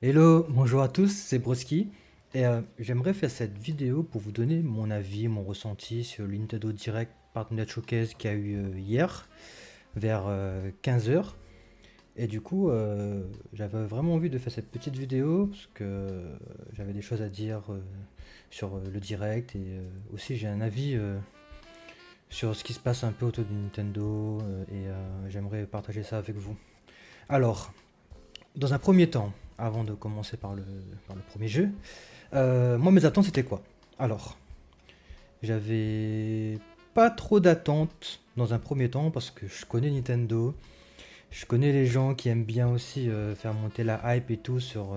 Hello, bonjour à tous, c'est Broski et j'aimerais faire cette vidéo pour vous donner mon avis, mon ressenti sur le Nintendo Direct Partner Showcase qui a eu hier vers 15 heures. Et du coup, j'avais vraiment envie de faire cette petite vidéo parce que j'avais des choses à dire sur le Direct et aussi j'ai un avis sur ce qui se passe un peu autour de Nintendo et j'aimerais partager ça avec vous. Alors, dans un premier temps, avant de commencer par le premier jeu, moi, mes attentes, c'était quoi? Alors, j'avais pas trop d'attentes dans un premier temps parce que je connais Nintendo, je connais les gens qui aiment bien aussi faire monter la hype et tout sur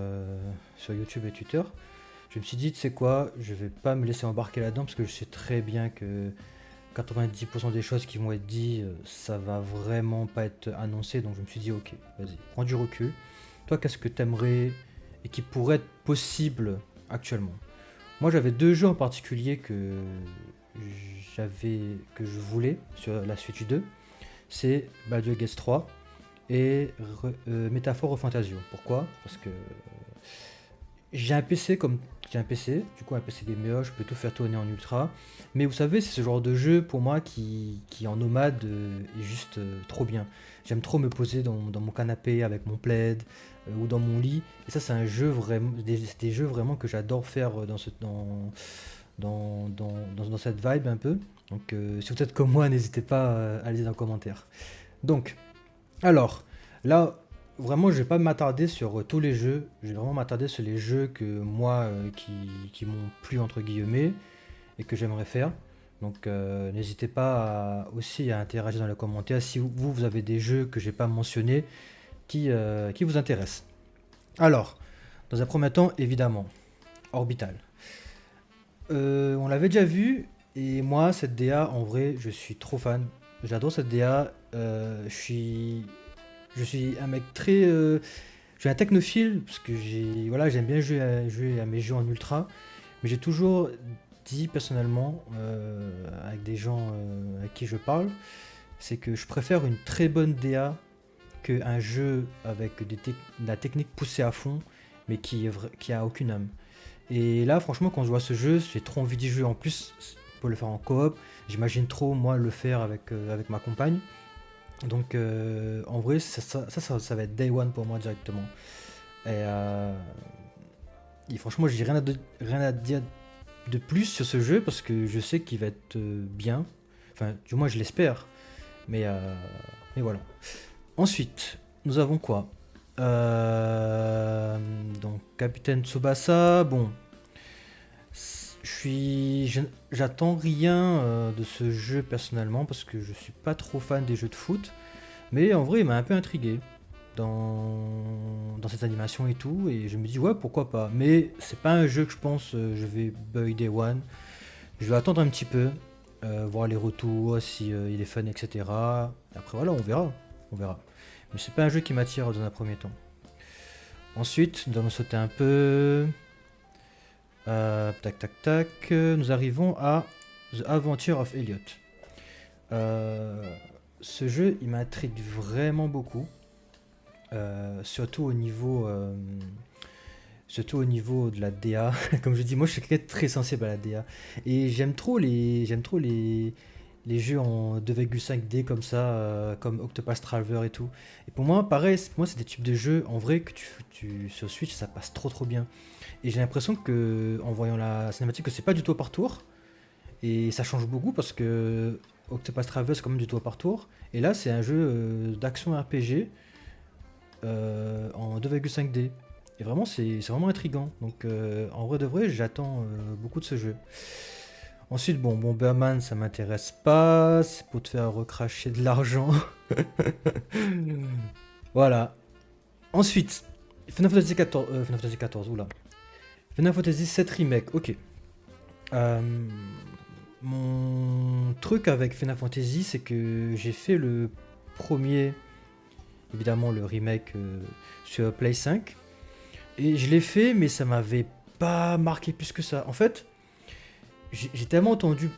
YouTube et Twitter. Je me suis dit, tu sais quoi, je vais pas me laisser embarquer là-dedans parce que je sais très bien que 90% des choses qui vont être dites, ça va vraiment pas être annoncé. Donc je me suis dit, ok, vas-y, prends du recul. Toi, qu'est-ce que t'aimerais et qui pourrait être possible actuellement? Moi, j'avais deux jeux en particulier j'avais que je voulais sur la Switch 2. C'est Baldur's Gate 3 et Métaphore au Fantasio. Pourquoi? Parce que j'ai un PC comme j'ai un PC, du coup un PC gamer, je peux tout faire tourner en ultra. Mais vous savez, c'est ce genre de jeu pour moi qui en nomade est juste trop bien. J'aime trop me poser dans mon canapé avec mon plaid ou dans mon lit. Et ça, c'est un jeu vraiment, des jeux vraiment que j'adore faire dans cette vibe un peu. Donc, si vous êtes comme moi, n'hésitez pas à le dire dans les commentaires. Donc, alors, là, vraiment, je vais pas m'attarder sur tous les jeux. Je vais vraiment m'attarder sur les jeux que moi, qui m'ont plu, entre guillemets, et que j'aimerais faire. Donc, n'hésitez pas aussi à interagir dans les commentaires si vous avez des jeux que j'ai pas mentionnés qui vous intéressent. Alors, dans un premier temps, évidemment, Orbital. On l'avait déjà vu, et moi, cette DA, en vrai, je suis trop fan. J'adore cette DA. Je suis un mec très. Je suis un technophile, parce que voilà, j'aime bien jouer à mes jeux en ultra. Mais j'ai toujours dit personnellement, avec des gens avec qui je parle, c'est que je préfère une très bonne DA qu'un jeu avec de la technique poussée à fond, mais qui a aucune âme. Et là, franchement, quand je vois ce jeu, j'ai trop envie d'y jouer. En plus, pour le faire en coop, j'imagine trop, moi, le faire avec ma compagne. Donc, en vrai, ça va être day one pour moi directement. Et franchement, j'ai rien à dire de plus sur ce jeu parce que je sais qu'il va être bien. Enfin, du moins, je l'espère. Mais, euh, mais voilà. Ensuite, nous avons quoi? Donc, Capitaine Tsubasa. Bon, j'attends rien de ce jeu personnellement parce que je suis pas trop fan des jeux de foot. Mais en vrai, il m'a un peu intrigué dans cette animation et tout. Et je me dis, ouais, pourquoi pas. Mais c'est pas un jeu que je pense je vais buy day one. Je vais attendre un petit peu, voir les retours, si il est fun, etc. Après, voilà, on verra. On verra. Mais c'est pas un jeu qui m'attire dans un premier temps. Ensuite, nous allons sauter un peu. Tac, tac, tac. Nous arrivons à The Adventure of Elliot. Euh, Ce jeu, il m'intrigue vraiment beaucoup. Surtout au niveau de la DA. Comme je dis, moi je suis quelqu'un de très sensible à la DA. Et les jeux en 2,5D comme ça, comme Octopath Traveler et tout. Et pour moi, pareil, pour moi c'est des types de jeux en vrai que sur Switch ça passe trop trop bien. Et j'ai l'impression que en voyant la cinématique que c'est pas du tour par tour. Et ça change beaucoup parce que Octopath Traveler c'est quand même du tour par tour. Et là c'est un jeu d'action RPG en 2,5D. Et vraiment, c'est vraiment intriguant. Donc, en vrai de vrai, j'attends beaucoup de ce jeu. Ensuite, bon, Bomberman, ça m'intéresse pas. C'est pour te faire recracher de l'argent. Voilà. Ensuite, Final Fantasy XIV. Final Fantasy XIV, oula. Final Fantasy 7 Remake, ok. Euh, Mon truc avec Final Fantasy, c'est que j'ai fait le premier, évidemment le remake sur Play 5. Et je l'ai fait, mais ça m'avait pas marqué plus que ça. En fait, j'ai tellement entendu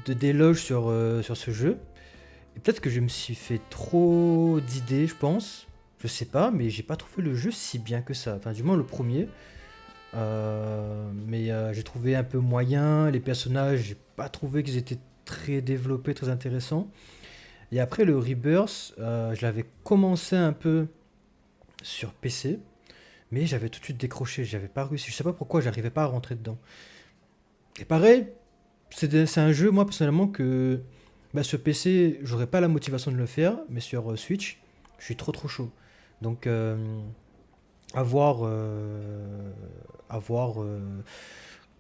d'éloges sur ce jeu. Et peut-être que je me suis fait trop d'idées, je pense. Je sais pas, mais j'ai pas trouvé le jeu si bien que ça. Enfin, du moins le premier. Mais j'ai trouvé un peu moyen. Les personnages, j'ai pas trouvé qu'ils étaient très développés, très intéressants. Et après le Rebirth, je l'avais commencé un peu sur PC, mais j'avais tout de suite décroché. J'avais pas réussi. Je sais pas pourquoi, j'arrivais pas à rentrer dedans. Et pareil, c'est un jeu, moi personnellement, que bah, sur PC, j'aurais pas la motivation de le faire, mais sur Switch, je suis trop chaud. Donc, à voir, à voir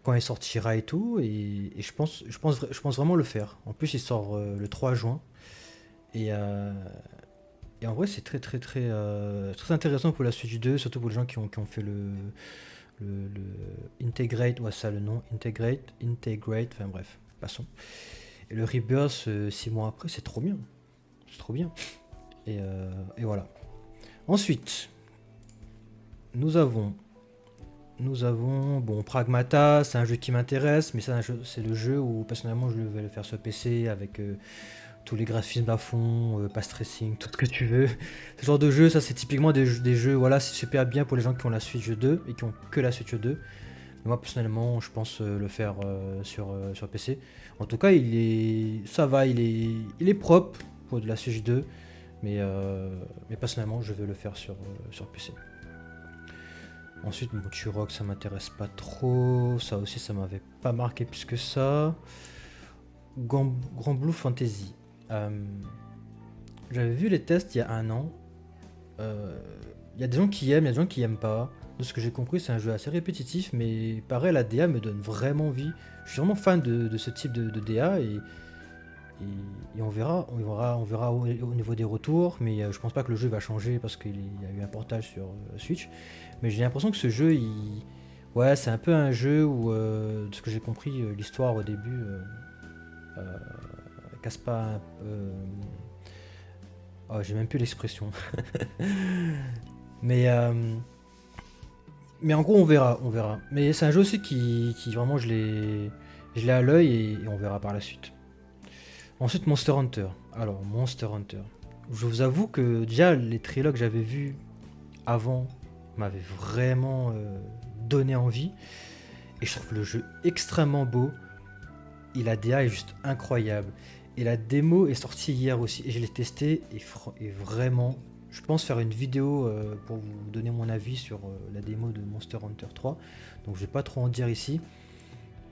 quand il sortira et tout. Et je pense vraiment le faire. En plus, il sort le 3 juin. Et, euh, et en vrai, c'est très intéressant pour la suite du 2, surtout pour les gens qui ont fait le Integrate, ouais, ça le nom, Integrate, enfin bref, passons. Et le Rebirth, 6 mois après, c'est trop bien. C'est trop bien. Et voilà. Ensuite, nous avons, bon, Pragmata, c'est un jeu qui m'intéresse, mais c'est le jeu où personnellement je vais le faire sur PC avec tous les graphismes à fond, pas stressing, tout ce que tu veux. Ce genre de jeu, ça c'est typiquement des jeux, voilà, c'est super bien pour les gens qui ont la Switch 2 et qui ont que la Switch 2. Mais moi personnellement, je pense le faire sur PC. En tout cas, ça va, il est propre pour de la Switch 2, mais personnellement, je vais le faire sur PC. Ensuite, mon Turok, ça m'intéresse pas trop. Ça aussi, ça m'avait pas marqué plus que ça. Grand Blue Fantasy. Euh, J'avais vu les tests il y a un an. Euh, Il y a des gens qui aiment, il y a des gens qui aiment pas. De ce que j'ai compris, c'est un jeu assez répétitif, mais pareil, la DA me donne vraiment envie. Je suis vraiment fan de ce type de DA et on verra au niveau des retours. Mais je pense pas que le jeu va changer parce qu'il y a eu un portage sur Switch. Mais j'ai l'impression que ce jeu, ouais, c'est un peu un jeu où, de ce que j'ai compris, l'histoire au début euh, casse pas. Oh, j'ai même plus l'expression. Mais, mais en gros, on verra. Mais c'est un jeu aussi qui vraiment, je l'ai à l'œil et on verra par la suite. Ensuite, Monster Hunter. Alors, Monster Hunter. Je vous avoue que déjà, les trailers que j'avais vus avant m'avaient vraiment donné envie. Et je trouve le jeu extrêmement beau. Et la DA est juste incroyable. Et la démo est sortie hier aussi. Et je l'ai testé et vraiment, je pense faire une vidéo pour vous donner mon avis sur la démo de Monster Hunter 3. Donc je vais pas trop en dire ici.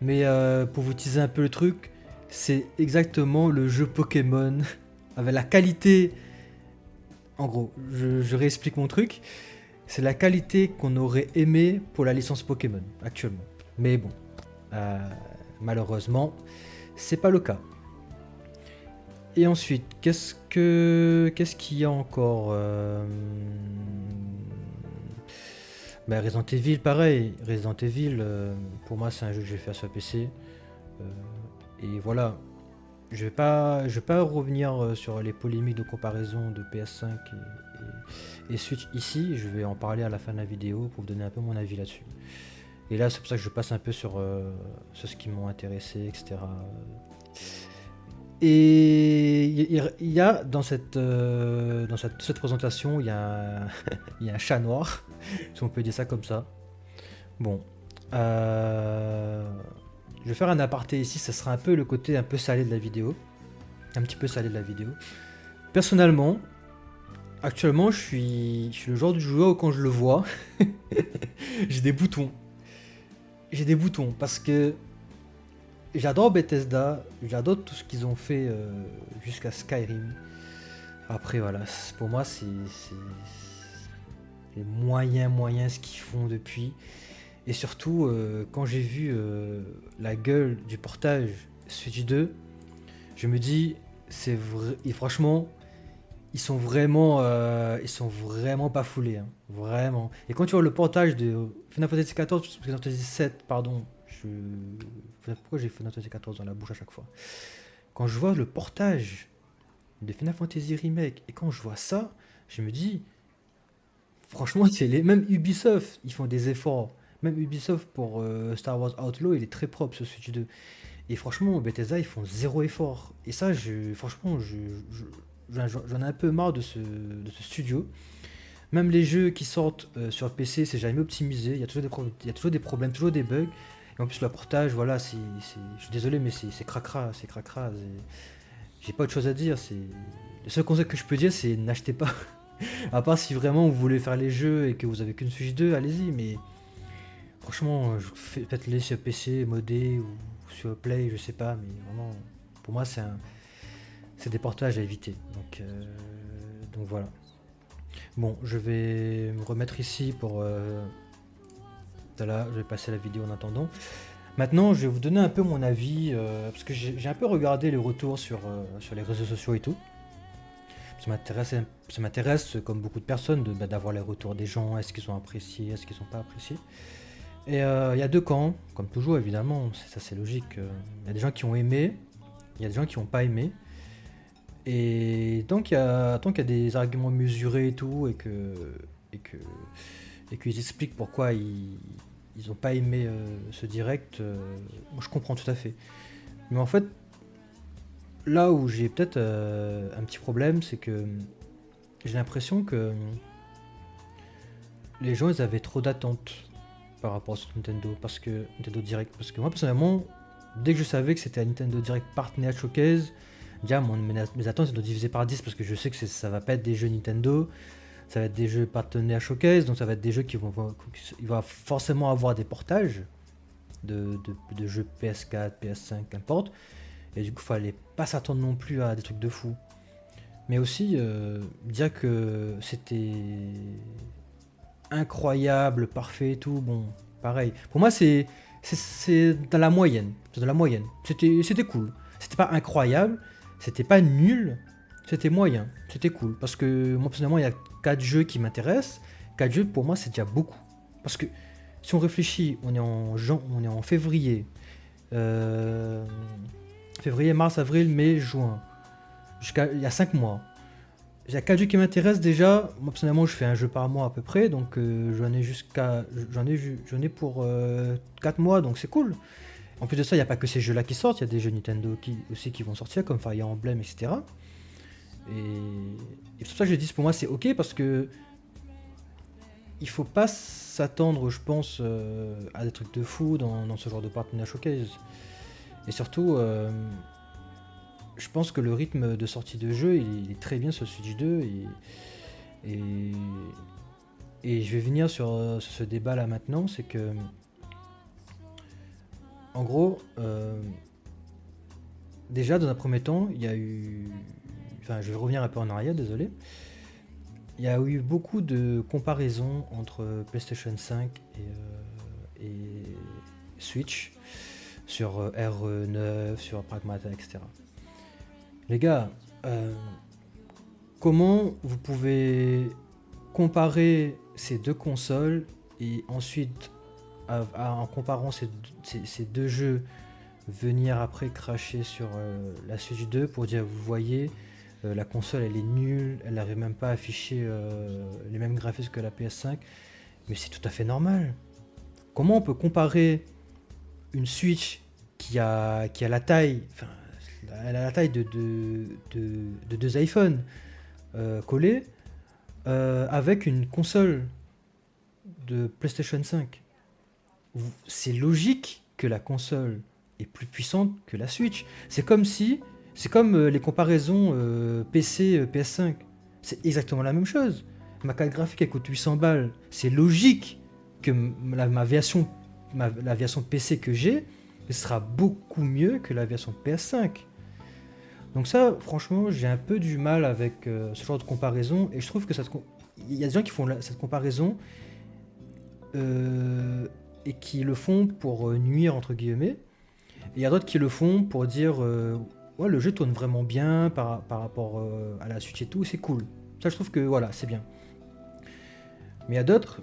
Mais pour vous teaser un peu le truc, c'est exactement le jeu Pokémon avec la qualité. En gros, je réexplique mon truc. C'est la qualité qu'on aurait aimé pour la licence Pokémon actuellement. Mais bon, euh, malheureusement, c'est pas le cas. Et ensuite, qu'est-ce qu'il y a encore bah, Resident Evil, pareil. Resident Evil, pour moi, c'est un jeu que je vais faire sur PC. Euh, et voilà. Je vais pas revenir sur les polémiques de comparaison de PS5 et Switch ici. Je vais en parler à la fin de la vidéo pour vous donner un peu mon avis là-dessus. Et là, c'est pour ça que je passe un peu sur ce qui m'ont intéressé, etc. Et il y a dans cette présentation, il y a il y a un chat noir, si on peut dire ça comme ça. Bon, euh, je vais faire un aparté ici, ça sera un peu le côté un peu salé de la vidéo, un petit peu salé de la vidéo. Personnellement, actuellement, je suis le genre de joueur où quand je le vois, j'ai des boutons. J'ai des boutons parce que j'adore Bethesda, j'adore tout ce qu'ils ont fait jusqu'à Skyrim. Après, voilà, pour moi, c'est moyens ce qu'ils font depuis. Et surtout, quand j'ai vu la gueule du portage Switch 2, je me dis, c'est vrai, et franchement, ils sont vraiment pas foulés, hein, vraiment. Et quand tu vois le portage de Final Fantasy XIV, Final Fantasy 7, pardon, pourquoi j'ai Final Fantasy XIV dans la bouche à chaque fois? Quand je vois le portage de Final Fantasy Remake et quand je vois ça, je me dis, franchement, même Ubisoft, ils font des efforts. Même Ubisoft pour Star Wars Outlaw, il est très propre ce Switch 2. Et franchement, Bethesda, ils font zéro effort. Et ça, franchement, j'en ai un peu marre de ce studio. Même les jeux qui sortent sur PC, c'est jamais optimisé. Il y a toujours il y a toujours des problèmes, toujours des bugs. Et en plus, le portage, voilà, je suis désolé, mais c'est cracra, c'est cracra. J'ai pas autre chose à dire. Le seul conseil que je peux dire, c'est n'achetez pas. À part si vraiment vous voulez faire les jeux et que vous avez qu'une Switch 2, allez-y. Mais franchement, faites-les sur PC, modé ou sur Play, je sais pas. Mais vraiment, pour moi, c'est des portages à éviter. Donc voilà. Bon, je vais me remettre ici pour... Voilà, je vais passer la vidéo en attendant. Maintenant, je vais vous donner un peu mon avis, parce que j'ai un peu regardé les retours sur les réseaux sociaux et tout. Ça m'intéresse, comme beaucoup de personnes, d'avoir les retours des gens. Est-ce qu'ils ont apprécié, est-ce qu'ils n'ont pas apprécié. Et il y a deux camps, comme toujours évidemment, ça c'est logique. Il y a des gens qui ont aimé, il y a des gens qui n'ont pas aimé. Et tant qu'il y a des arguments mesurés et tout, et qu'ils expliquent pourquoi ils ont pas aimé ce direct, moi je comprends tout à fait. Mais en fait, là où j'ai peut-être un petit problème, c'est que j'ai l'impression que les gens ils avaient trop d'attentes par rapport à ce Nintendo Direct. Parce que moi personnellement, dès que je savais que c'était un Nintendo Direct Partner Showcase, déjà mes attentes sont divisées par 10 parce que je sais que ça va pas être des jeux Nintendo, ça va être des jeux partenaires Showcase, donc ça va être des jeux il va forcément avoir des portages de jeux PS4, PS5, qu'importe. Et du coup, fallait pas s'attendre non plus à des trucs de fou. Mais aussi, dire que c'était incroyable, parfait et tout, bon, pareil. Pour moi, c'est dans la moyenne. C'est dans la moyenne. C'était cool. C'était pas incroyable, c'était pas nul, c'était moyen. C'était cool. Parce que moi, personnellement, il y a 4 jeux qui m'intéressent. 4 jeux, pour moi, c'est déjà beaucoup. Parce que si on réfléchit, on est en février. Février, mars, avril, mai, juin. Il y a 5 mois. Il y a 4 jeux qui m'intéressent déjà. Moi, personnellement, je fais un jeu par mois à peu près. Donc, j'en ai pour 4 mois. Donc, c'est cool. En plus de ça, il n'y a pas que ces jeux-là qui sortent. Il y a des jeux Nintendo aussi qui vont sortir, comme Fire Emblem, etc. Et c'est pour ça que je dis, pour moi, c'est ok. Parce que il faut pas s'attendre, je pense, à des trucs de fou dans ce genre de partenariat showcase. Et surtout, je pense que le rythme de sortie de jeu, il est très bien sur Switch 2 et, et je vais venir sur ce débat là maintenant, c'est que en gros, déjà dans un premier temps, il y a eu, enfin je vais revenir un peu en arrière, désolé, il y a eu beaucoup de comparaisons entre PlayStation 5 et Switch sur RE9, sur Pragmata, etc. Les gars, comment vous pouvez comparer ces deux consoles et ensuite, en comparant ces deux jeux, venir après cracher sur la Switch 2 pour dire, vous voyez, la console elle est nulle, elle n'arrive même pas à afficher les mêmes graphismes que la PS5, mais c'est tout à fait normal. Comment on peut comparer une Switch qui a la taille, enfin, elle a la taille de deux iPhones collés avec une console de PlayStation 5. C'est logique que la console est plus puissante que la Switch. C'est comme les comparaisons PC PS5. C'est exactement la même chose. Ma carte graphique elle coûte 800 balles. C'est logique que la version PC que j'ai sera beaucoup mieux que la version PS5. Donc ça, franchement, j'ai un peu du mal avec ce genre de comparaison. Et je trouve que il y a des gens qui font cette comparaison et qui le font pour nuire, entre guillemets. Et il y a d'autres qui le font pour dire ouais, le jeu tourne vraiment bien par rapport à la Switch et tout, c'est cool. Ça, je trouve que voilà, c'est bien. Mais il y a d'autres,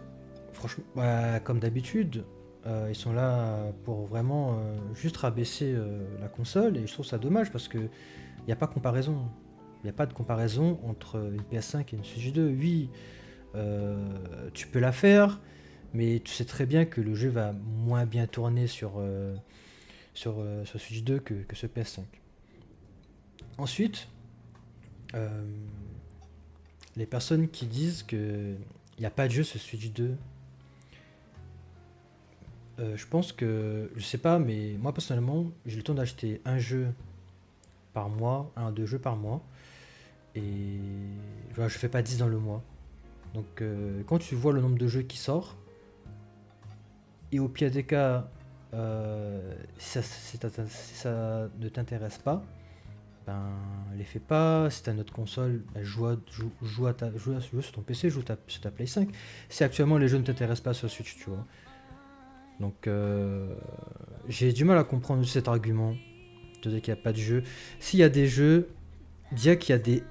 franchement, comme d'habitude, ils sont là pour vraiment juste rabaisser la console. Et je trouve ça dommage parce que il n'y a pas comparaison. Il n'y a pas de comparaison entre une PS5 et une Switch 2. Oui, tu peux la faire, mais tu sais très bien que le jeu va moins bien tourner sur Switch 2 que sur PS5. Ensuite, les personnes qui disent que Il n'y a pas de jeu sur Switch 2. Je pense que, je sais pas, mais moi personnellement, j'ai le temps d'acheter un jeu par mois, un ou deux jeux par mois, et voilà, je fais pas 10 dans le mois. Donc quand tu vois le nombre de jeux qui sort, et au pire des cas, si ça ne t'intéresse pas, ben les fais pas. Si t'as une autre console, ben, joue sur ton PC, sur ta Play 5. Si actuellement les jeux ne t'intéressent pas sur Switch, tu vois. Donc j'ai du mal à comprendre cet argument de dire qu'il n'y a pas de jeu. S'il y a des jeux, dire qu'il y a des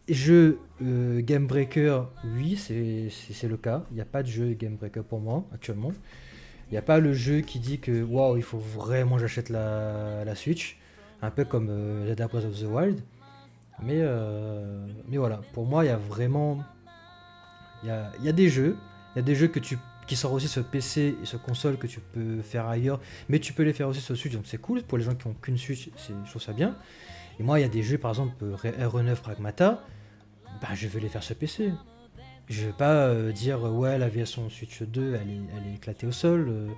jeux Game Breaker, oui, c'est le cas. Il n'y a pas de jeu Game Breaker pour moi actuellement. Il n'y a pas le jeu qui dit que waouh, il faut vraiment que j'achète la Switch. Un peu comme Zelda Breath of the Wild. Mais voilà, pour moi, il y a vraiment. Il y a des jeux. Il y a des jeux qui sortent aussi sur PC et sur console que tu peux faire ailleurs. Mais tu peux les faire aussi sur Switch. Donc c'est cool. Pour les gens qui n'ont qu'une Switch, je trouve ça bien. Et moi, il y a des jeux, par exemple, RE9 Pragmata. Bah, je vais les faire sur PC. Je vais pas dire ouais, la version Switch 2 elle est éclatée au sol.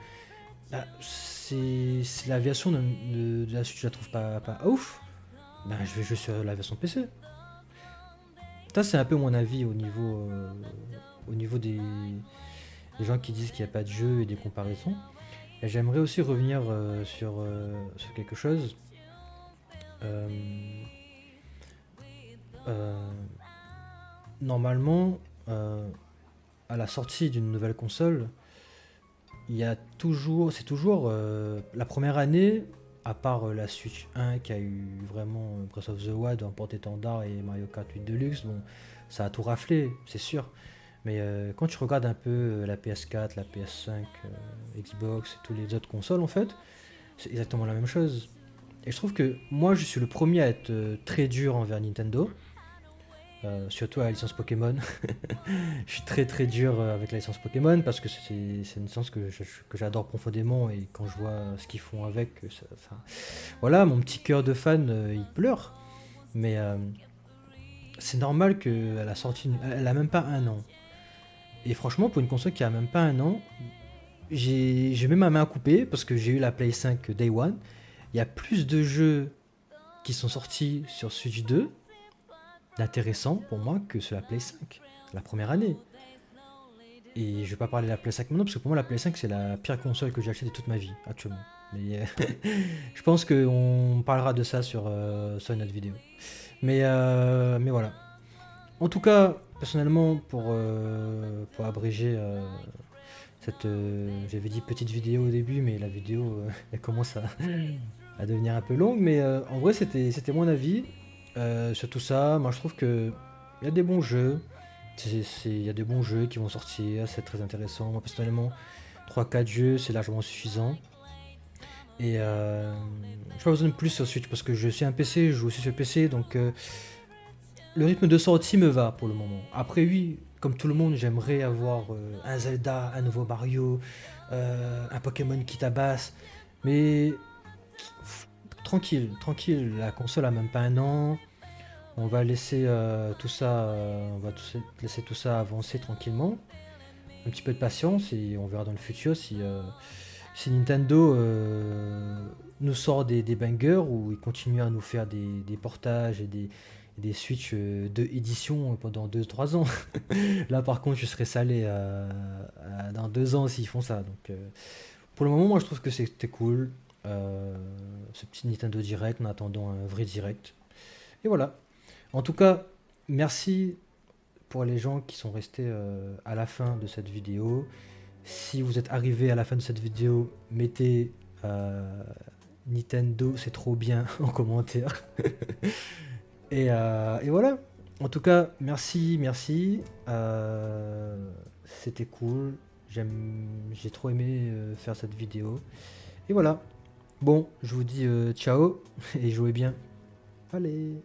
Bah, c'est la version de la Switch, je la trouve pas ouf. Bah, je vais jouer sur la version PC. Ça, c'est un peu mon avis au niveau des gens qui disent qu'il n'y a pas de jeu et des comparaisons. Et j'aimerais aussi revenir sur quelque chose. Euh, euh, Normalement, à la sortie d'une nouvelle console, c'est toujours la première année, à part la Switch 1 qui a eu vraiment Breath of the Wild en porte-étendard et Mario Kart 8 Deluxe, bon, ça a tout raflé, c'est sûr. Mais quand tu regardes un peu la PS4, la PS5, Xbox et toutes les autres consoles, en fait, c'est exactement la même chose. Et je trouve que moi, je suis le premier à être très dur envers Nintendo, surtout à la licence Pokémon. Je suis très très dur avec la licence Pokémon parce que c'est une licence que j'adore profondément et quand je vois ce qu'ils font avec, voilà, mon petit cœur de fan, il pleure. Mais c'est normal qu'elle a sorti, elle a même pas un an. Et franchement, pour une console qui a même pas un an, j'ai même ma main à couper parce que j'ai eu la Play 5 Day One. Il y a plus de jeux qui sont sortis sur Switch 2 d'intéressants pour moi que sur la Play 5, la première année. Et je vais pas parler de la Play 5 maintenant parce que pour moi la Play 5 c'est la pire console que j'ai achetée de toute ma vie actuellement. Mais je pense qu'on parlera de ça sur une autre vidéo. Mais voilà. En tout cas, personnellement, pour abréger j'avais dit petite vidéo au début, mais la vidéo elle commence à devenir un peu longue. Mais en vrai, c'était mon avis sur tout ça. Moi, je trouve que il y a des bons jeux. Il y a des bons jeux qui vont sortir, c'est très intéressant. Moi, personnellement, 3-4 jeux, c'est largement suffisant. Et j'ai pas besoin de plus sur Switch parce que je suis un PC, je joue aussi sur PC, donc le rythme de sortie me va pour le moment. Après, oui, comme tout le monde, j'aimerais avoir un Zelda, un nouveau Mario, un Pokémon qui tabasse. Mais tranquille, tranquille, la console a même pas un an. On va laisser laisser tout ça avancer tranquillement. Un petit peu de patience et on verra dans le futur si Nintendo nous sort des bangers ou il continue à nous faire des portages et des Switch de édition pendant 2 3 ans. Là par contre je serais salé dans 2 ans s'ils font ça. Donc pour le moment moi je trouve que c'était cool. Ce petit Nintendo Direct en attendant un vrai Direct. Et voilà. En tout cas, merci pour les gens qui sont restés à la fin de cette vidéo. Si vous êtes arrivé à la fin de cette vidéo, mettez Nintendo, c'est trop bien en commentaire. Et voilà. En tout cas, merci, merci. C'était cool. J'ai trop aimé faire cette vidéo. Et voilà. Bon, je vous dis ciao et jouez bien. Allez.